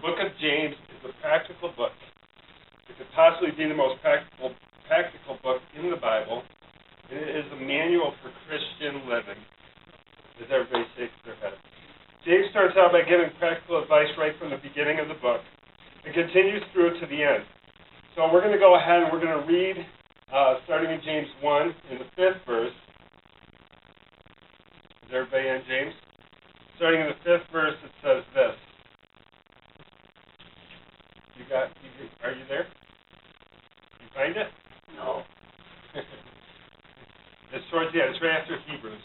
book of James is a practical book. It could possibly be the most practical book in the Bible. And it is a manual for Christian living, as everybody shakes their head. James starts out by giving practical advice right from the beginning of the book and continues through to the end. So we're going to go ahead and we're going to read, starting in James 1, in the 5th verse. Is everybody in James? Starting in the 5th verse, it says this. Are you there? You find it? No. It's right after Hebrews.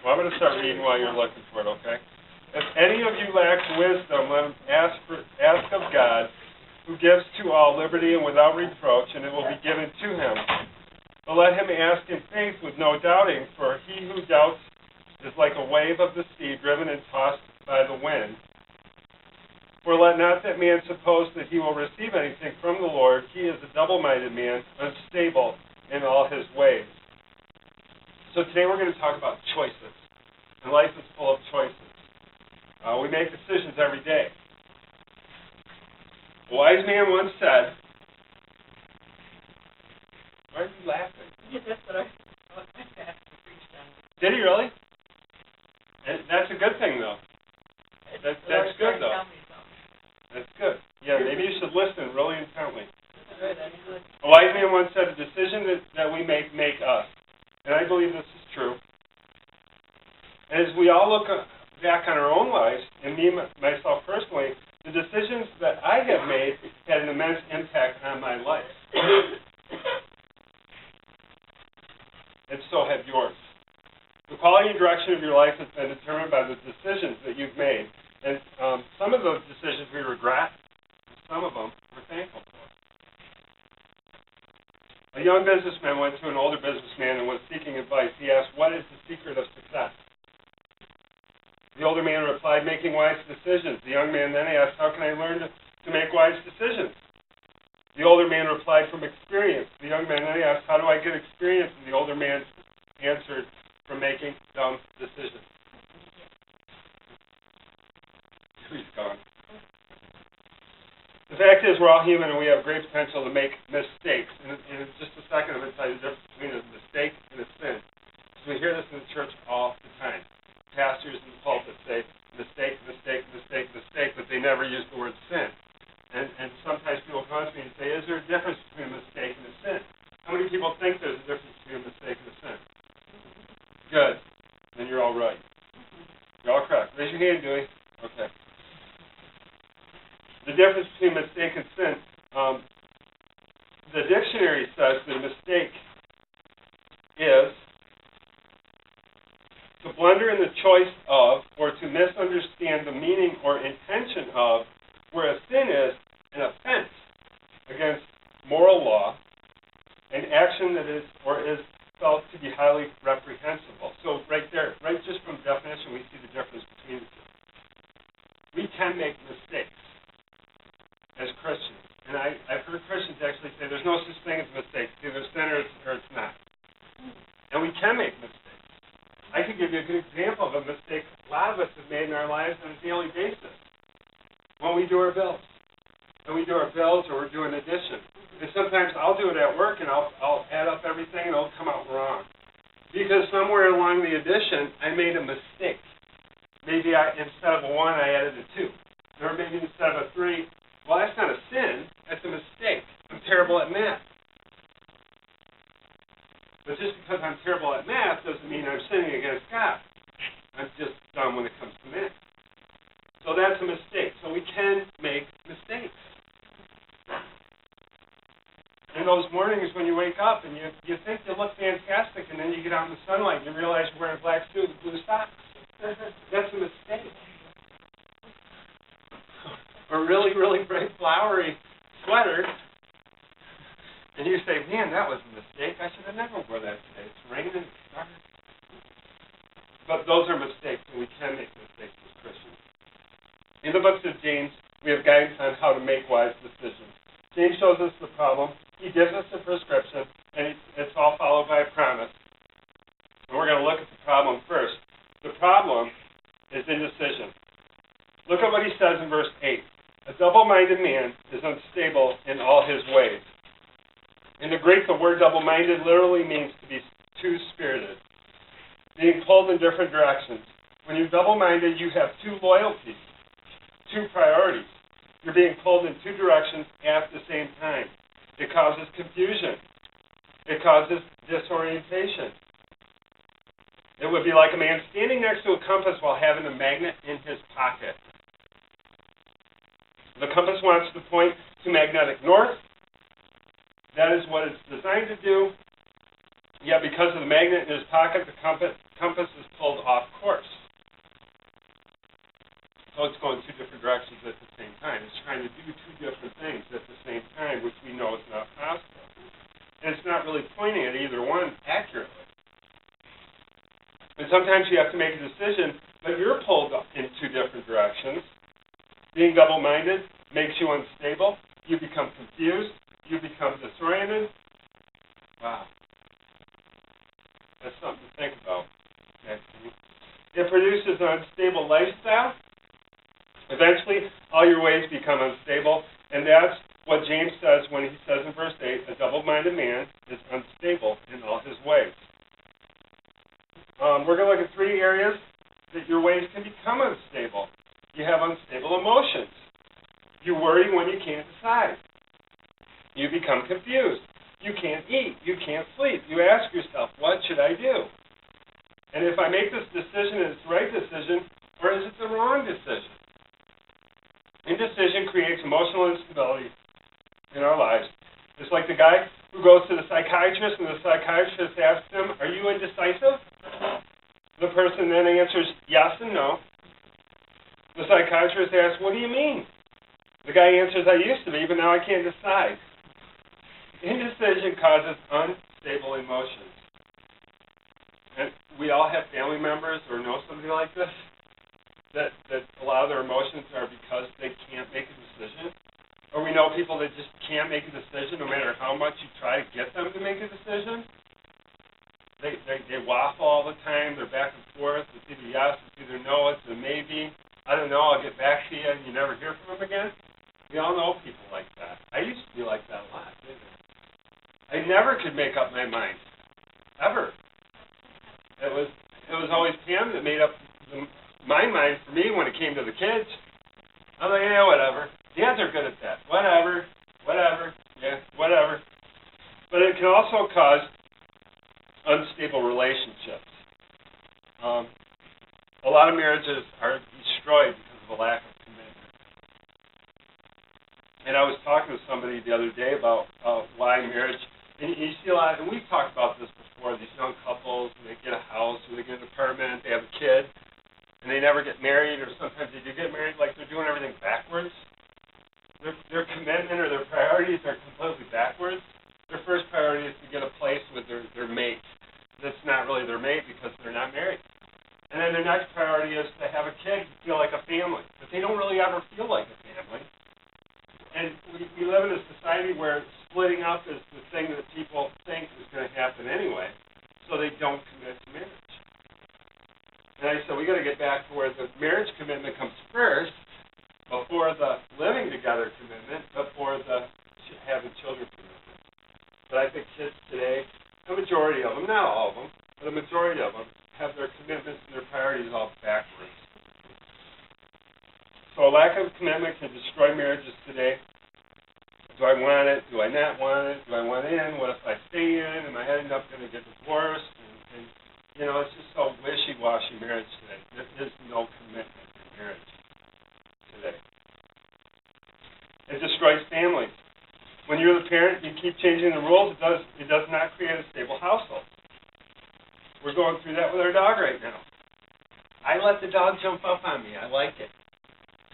Well, I'm going to start reading while you're looking for it, okay? If any of you lacks wisdom, let him ask of God, who gives to all liberty and without reproach, and it will be given to him. But let him ask in faith with no doubting, for he who doubts is like a wave of the sea driven and tossed by the wind. For let not that man suppose that he will receive anything from the Lord. He is a double-minded man, unstable in all his ways. So today we're going to talk about choices. And life is full of choices. We make decisions every day. A wise man once said, why are you laughing? Yeah, that's what I preached on. Did he really? And that's a good thing, though. That's good, though. That's good. Yeah, maybe you should listen really intently. A wise man once said, a decision that we make us. And I believe this is true. And as we all look back on our own lives, and me, myself personally, the decisions that I have made had an immense impact on my life. And so have yours. The quality and direction of your life has been determined by the decisions that you've made. And some of those decisions we regret, and some of them we're thankful for. A young businessman went to an older businessman and was seeking advice. He asked, what is the secret of success? The older man replied, making wise decisions. The young man then asked, how can I learn to make wise decisions? The older man replied, from experience. The young man then asked, how do I get experience? And the older man answered, from making dumb decisions. He's gone. The fact is, we're all human and we have great potential to make mistakes. And in just a second, I'm going to tell you the difference between a mistake and a sin. Because we hear this in the church all the time. Pastors in the pulpit say, mistake, mistake, mistake, mistake, but they never use the word sin. And sometimes people come to me and say, is there a difference between a mistake and a sin? How many people think there's a difference between a mistake and a sin? Good. Then you're all right. You're all correct. Raise your hand, Dewey. Okay. The difference between mistake and sin, the dictionary says that a mistake is to blunder in the choice of or to misunderstand the meaning or intention of, where a sin is an offense against moral law, an action that is or is felt to be highly reprehensible. So right there, right just from definition, we see the difference between the two. We can make mistakes as Christians. And I've heard Christians actually say there's no such thing as mistakes. It's either sin or it's not. And we can make mistakes. I could give you a good example of a mistake a lot of us have made in our lives on a daily basis. When we do our bills. When we do our bills or we're doing addition. And sometimes I'll do it at work and I'll add up everything and it'll come out wrong. Because somewhere along the addition, I made a mistake. Maybe instead of a 1, I added a 2. Or maybe instead of a 3, well, that's not a sin, that's a mistake. I'm terrible at math. But just because I'm terrible at math doesn't mean I'm sinning against God. I'm just dumb when it comes to math. So that's a mistake. So we can make mistakes. In those mornings when you wake up and you think you look fantastic and then you get out in the sunlight and you realize you're wearing a black suit with blue socks. That's a mistake. Or really, really bright flowery sweater. And you say, man, that was a mistake. I should have never wore that today. It's raining. It's dark. But those are mistakes, and we can make mistakes as Christians. In the books of James, we have guidance on how to make wise decisions. James shows us the problem. He gives us a prescription, and it's all Double-minded literally means to be two-spirited, being pulled in different directions. When you're double-minded, you have two loyalties, two priorities. You're being pulled in two directions at the same time. It causes confusion. It causes disorientation. It would be like a man standing next to a compass while having a magnet in his pocket. The compass wants to point to magnetic north. That is what it's designed to do. Yet because of the magnet in his pocket, the compass is pulled off course. So it's going two different directions at the same time. It's trying to do two different things at the same time, which we know is not possible. And it's not really pointing at either one accurately. And sometimes you have to make a decision, but you're pulled in two different directions. Being double-minded makes you unstable. You become confused. You become disoriented. Wow. That's something to think about. It produces an unstable lifestyle. Eventually, all your ways become unstable, and that's what James says when he says in verse 8, a double-minded man is unstable in all his ways. We're going to look at three areas that your ways can become unstable. You have unstable emotions. You worry when you can't decide. You become confused. You can't eat. You can't sleep. You ask yourself, what should I do? And if I make this decision, is it the right decision, or is it the wrong decision? Indecision creates emotional instability in our lives. It's like the guy who goes to the psychiatrist, and the psychiatrist asks him, are you indecisive? The person then answers yes and no. The psychiatrist asks, what do you mean? The guy answers, I used to be, but now I can't decide. Indecision causes unstable emotions. And we all have family members or know somebody like this, that a lot of their emotions are because they can't make a decision. Or we know people that just can't make a decision no matter how much you try to get them to make a decision. They waffle all the time. They're back and forth. It's either yes, it's either no, it's a maybe. I don't know, I'll get back to you, and you never hear from them again. We all know people like that. I used to be like that a lot, didn't I? I never could make up my mind. Ever. It was always Pam that made up my mind for me when it came to the kids. I'm like, yeah, whatever. Dads are good at that. Whatever. Yeah, whatever. But it can also cause unstable relationships. A lot of marriages are destroyed because of a lack of commitment. And I was talking to somebody the other day about why marriage, and you see a lot, and we've talked about this before, these young couples, and they get a house, or they get an apartment, they have a kid, and they never get married, or sometimes they do get married, like they're doing everything backwards. Their commitment or their priorities are completely backwards. Their first priority is to get a place with their mate. That's not really their mate because they're not married. And then their next priority is to have a kid feel like a family. But they don't really ever feel like a family. And we live in a society where splitting up is the thing that people think is going to happen anyway, so they don't commit to marriage. And I said, we got to get back to where the marriage commitment comes first, before the living together commitment, before the having children commitment. But I think kids today, the majority of them, not all of them, but a majority of them, have their commitments and their priorities all backwards. So a lack of commitment can destroy marriages today. Do I want it? Do I not want it? Do I want in? What if I stay in? Am I ending up going to get divorced? And you know, it's just so wishy-washy marriage today. There is no commitment in marriage today. It destroys families. When you're the parent, you keep changing the rules. It does not create a stable household. We're going through that with our dog right now. I let the dog jump up on me. I like it.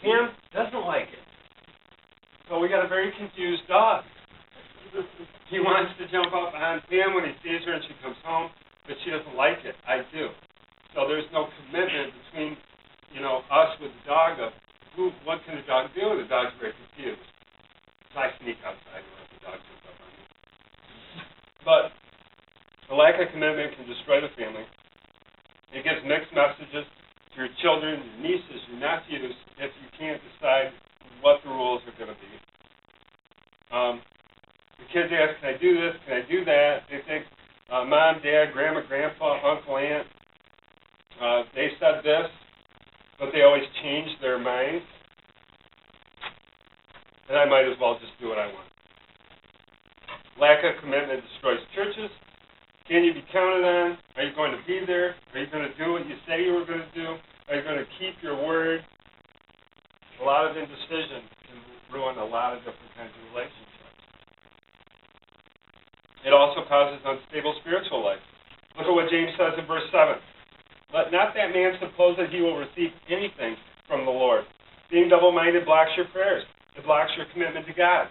Pam doesn't like it. So we got a very confused dog. He wants to jump up on Pam when he sees her and she comes home, but she doesn't like it. I do. So there's no commitment between, us with the dog of what can the dog do? The dog's very confused. So I sneak outside and let the dog jump up on me. But a lack of commitment can destroy the family. It gives mixed messages to your children, your nieces, your nephews, if you can't decide what the rules are going to be. The kids ask, can I do this, can I do that? They think mom, dad, grandma, grandpa, uncle, aunt, they said this, but they always change their minds. And I might as well just do what I want. Lack of commitment destroys churches. Can you be counted on? Are you going to be there? Are you going to do what you say you were going to do? Are you going to keep your word? A lot of indecision can ruin a lot of different kinds of relationships. It also causes unstable spiritual life. Look at what James says in verse 7. Let not that man suppose that he will receive anything from the Lord. Being double-minded blocks your prayers. It blocks your commitment to God.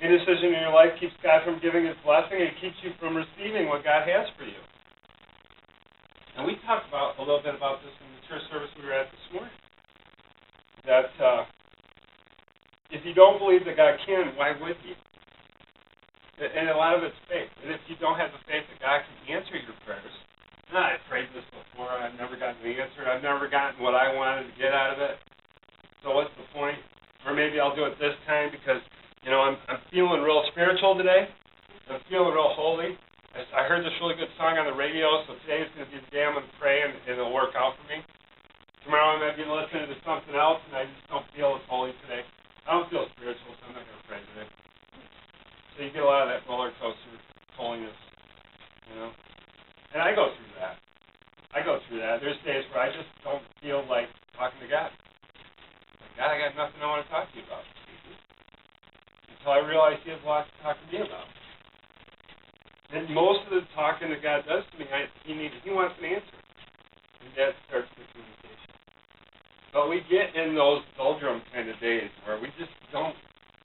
Indecision in your life keeps God from giving His blessing and keeps you from receiving what God has for you. And we talked a little bit about this in the church service we were at this morning. That if you don't believe that God can, why would He? And a lot of it's faith. And if you don't have the faith that God can answer your prayers, I prayed this before, I've never gotten the answer, I've never gotten what I wanted to get out of it, so what's the point? Or maybe I'll do it this time because, you know, I'm feeling real spiritual today. I'm feeling real holy. I heard this really good song on the radio, so today is going to be the day I'm going to pray and it'll work out for me. Tomorrow I might be listening to something else and I just don't feel as holy today. I don't feel spiritual, so I'm not going to pray today. So you get a lot of that roller coaster holiness, you know. And I go through that. There's days where I just don't feel like talking to God. Like, God, I got nothing I want to talk to you about. Until I realize He has a lot to talk to me about. And most of the talking that God does to me, He wants an answer. And that starts the communication. But we get in those doldrum kind of days where we just don't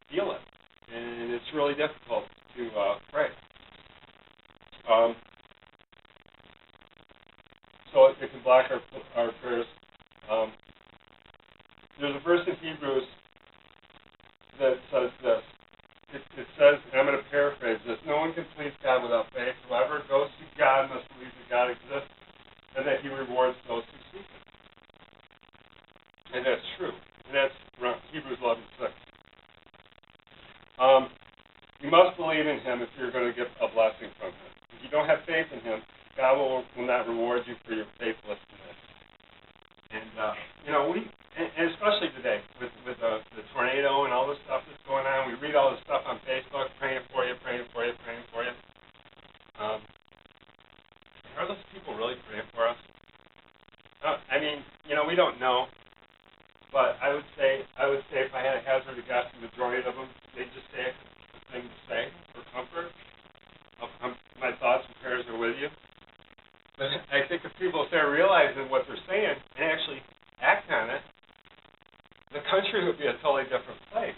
feel it. And it's really difficult to pray. So it can block our prayers. There's a verse in Hebrews that says this. It says, and I'm going to paraphrase this, no one can please God without faith. Whoever goes to God must believe that God exists and that He rewards those who seek Him. And that's true. And that's Hebrews 11:6. You must believe in Him if you're going to get a blessing from Him. If you don't have faith in Him, God will not reward you for your faithlessness. And, you know, and especially today with the tornado and all this stuff that's going on, we read all this stuff on Facebook, praying for you. Are those people really praying for us? I mean, you know, we don't know. But I would say if I had a hazard to guess, the majority of them, they just say a thing to say for comfort. My thoughts and prayers are with you. But I think if people start realizing what they're saying and actually act on it, the country would be a totally different place.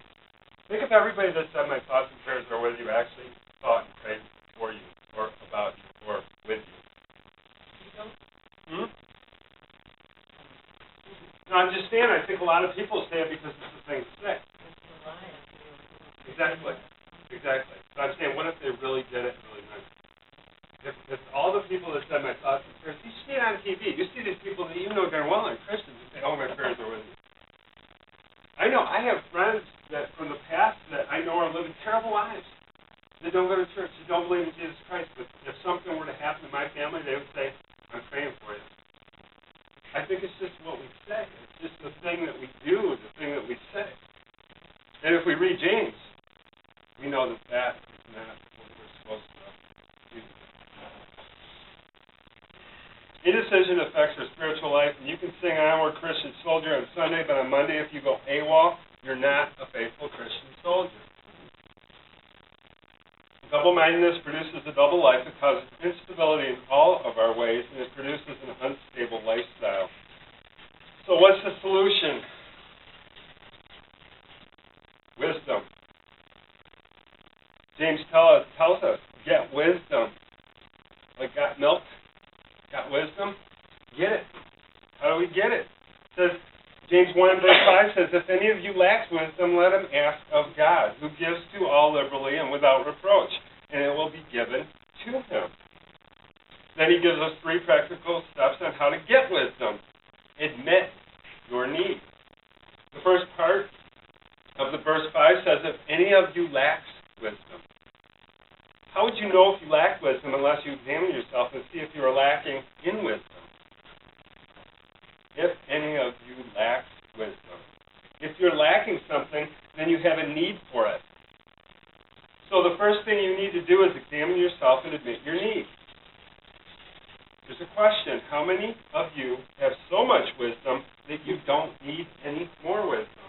Think if everybody that said my thoughts and prayers are with you actually thought and prayed for you or about you or with you. No, I'm just saying, I think a lot of people say it because it's the thing to say. Exactly. But I'm saying, what if they really did it and really meant it? If all the people that said my thoughts and prayers, you see it on TV. You see these people that you know darn well are Christians and say, oh, my prayers are with you. I know, I have friends that from the past that I know are living terrible lives. They don't go to church. They don't believe in Jesus Christ. But if something were to happen to my family, they would say, I'm praying for you. I think it's just what we say. It's just the thing that we do, the thing that we say. And if we read James, we know that that is not what we're supposed to do. Indecision affects our spiritual life, and you can sing Onward Christian Soldier on Sunday, but on Monday, if you go AWOL, you're not a faithful Christian soldier. Double-mindedness produces a double life. It causes instability in all of our ways, and it produces an unstable lifestyle. So what's the solution? Wisdom. James tells us, get wisdom. Like got milk? Got wisdom? Get it. How do we get it? It says, James 1 verse 5 says, if any of you lacks wisdom, let him ask of God, who gives to all liberally and without reproach, and it will be given to him. Then he gives us 3 practical steps on how to get wisdom. Admit your need. The first part of the verse 5 says, if any of you lacks wisdom. How would you know if you lack wisdom unless you examine yourself and see if you are lacking in wisdom? If any of you lacks wisdom. If you're lacking something, then you have a need for it. So the first thing you need to do is examine yourself and admit your need. There's a question. How many of you have so much wisdom that you don't need any more wisdom?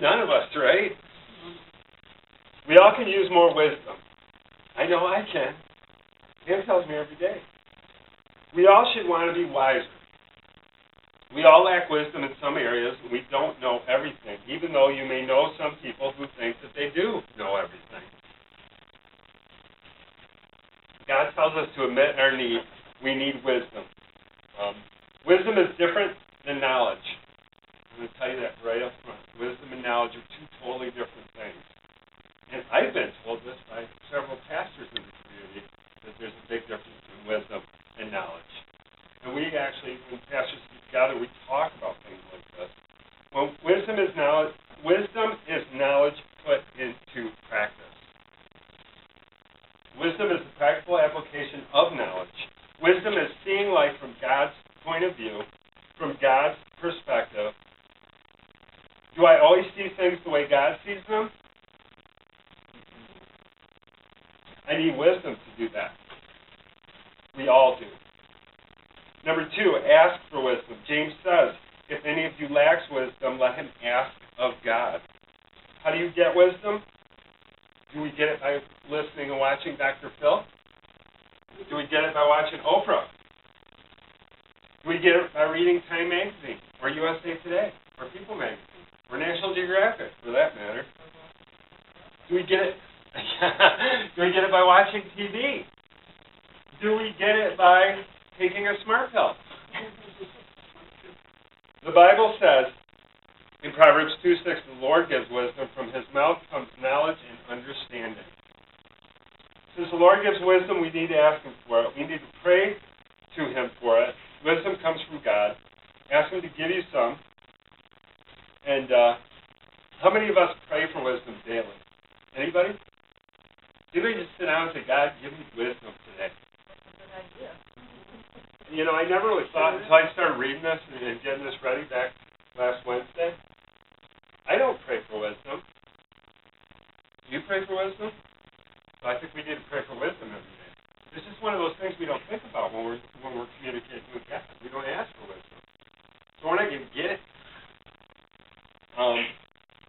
None of us, right? We all can use more wisdom. I know I can. Pam tells me every day. We all should want to be wiser. We all lack wisdom in some areas. We don't know everything, even though you may know some people who think that they do know everything. God tells us to admit our need. We need wisdom. Wisdom is different than knowledge. I'm going to tell you that right up front. Wisdom and knowledge are two totally different things. And I've been told this by several pastors in the community, that there's a big difference between wisdom and knowledge. And we actually, when pastors get together, we talk about things like this. Well, wisdom is knowledge put into practice. Wisdom is the practical application of knowledge. Wisdom is seeing life from God's point of view, from God's perspective. Do I always see things the way God sees them? I need wisdom to do that. We all do. Number 2, ask for wisdom. James says, if any of you lacks wisdom, let him ask of God. How do you get wisdom? Do we get it by listening and watching Dr. Phil? Do we get it by watching Oprah? Do we get it by reading Time Magazine, or USA Today, or People Magazine, or National Geographic, for that matter? Do we get it? Do we get it by watching TV? Do we get it by taking a smart pill? The Bible says in Proverbs 2:6, the Lord gives wisdom. From his mouth comes knowledge and understanding. Since the Lord gives wisdom, we need to ask him for it. We need to pray to him for it. Wisdom comes from God. Ask him to give you some. And how many of us pray for wisdom daily? Anybody? Anybody just sit down and say, God, give me wisdom today? That's a good idea. You know, I never really thought until I started reading this and getting this ready back last Wednesday. I don't pray for wisdom. Do you pray for wisdom? So I think we need to pray for wisdom every day. It's just one of those things we don't think about when we're communicating with God. We don't ask for wisdom. So we're not going to get it.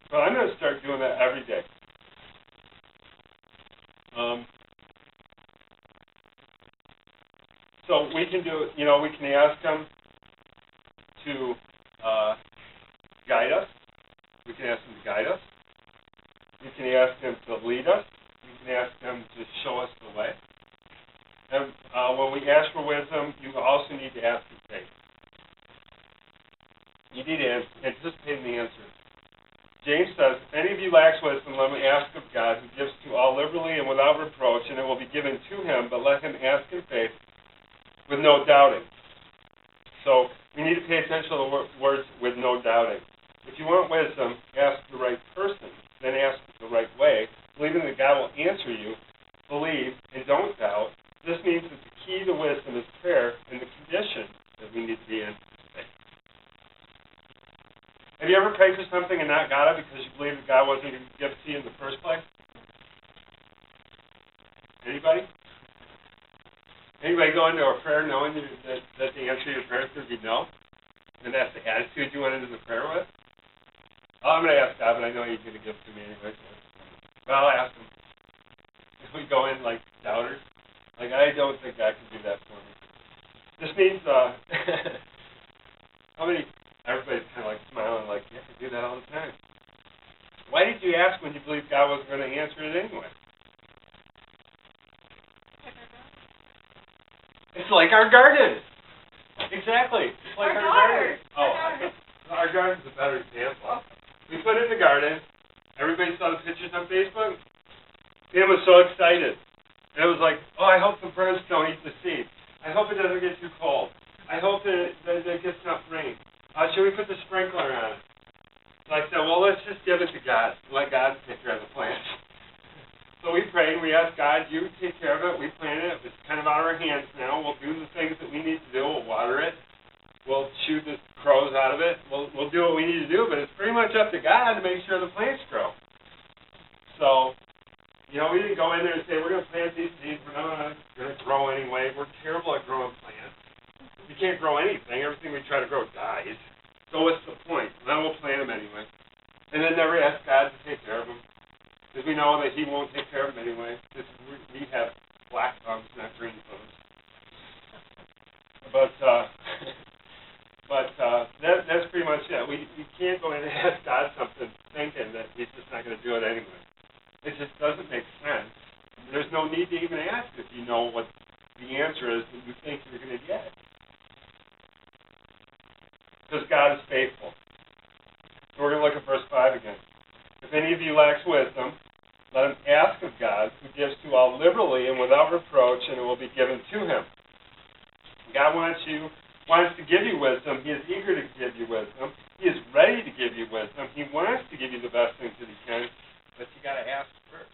But I'm going to start doing that every day. So we can do, we can ask him to guide us. We can ask him to guide us. We can ask him to lead us. We can ask him to show us the way. And when we ask for wisdom, you also need to ask in faith. You need to anticipate the answer. James says, if any of you lacks wisdom, let him ask of God, who gives to all liberally and without reproach, and it will be given to him, but let him ask in faith with no doubting. So we need to pay attention to the words with no doubting. If you want wisdom, ask the right person, then ask the right way, believing that God will answer you. Believe and don't doubt. This means that the key to wisdom is prayer, and the condition that we need to be in is faith. Have you ever prayed for something and not got it because you believe that God wasn't going to give it to you in the first place? Anybody? Anybody go into a prayer knowing that the answer to your prayer is going to be no? And that's the attitude you went into the prayer with? Oh, I'm going to ask God, but I know He's going to give it to me anyway. But I'll ask Him. If we go in like doubters, like, I don't think God can do that for me. This means, how many, everybody's kind of like smiling like, yeah, I do that all the time. Why did you ask when you believed God wasn't going to answer it anyway? It's like our garden. Exactly. It's like our garden. Oh, our garden's a better example. We put it in the garden. Everybody saw the pictures on Facebook. Pam was so excited. And it was like, oh, I hope the birds don't eat the seed. I hope it doesn't get too cold. I hope that it gets enough rain. Should we put the sprinkler on it? So I said, well, let's just give it to God. Let God take care of the plants. So we prayed, we asked God, you take care of it, we planted it, it's kind of out of our hands now, we'll do the things that we need to do, we'll water it, we'll shoot the crows out of it, we'll do what we need to do, but it's pretty much up to God to make sure the plants grow. So, you know, we didn't go in there and say, we're going to plant these seeds, we're not going to grow anyway, we're terrible at growing plants. You can't grow anything, everything we try to grow dies. So what's the point? Then we'll plant them anyway. And then never ask God to take care of them. Because we know that He won't take care of them anyway. Because we have black thumbs, not green thumbs. But that's pretty much it. We can't go in and ask God something thinking that He's just not going to do it anyway. It just doesn't make sense. There's no need to even ask if you know what the answer is that you think you're going to get. Because God is faithful. So we're going to look at verse 5 again. If any of you lacks wisdom, let him ask of God, who gives to all liberally and without reproach, and it will be given to him. God wants to give you wisdom. He is eager to give you wisdom. He is ready to give you wisdom. He wants to give you the best things that He can, but you got to ask first.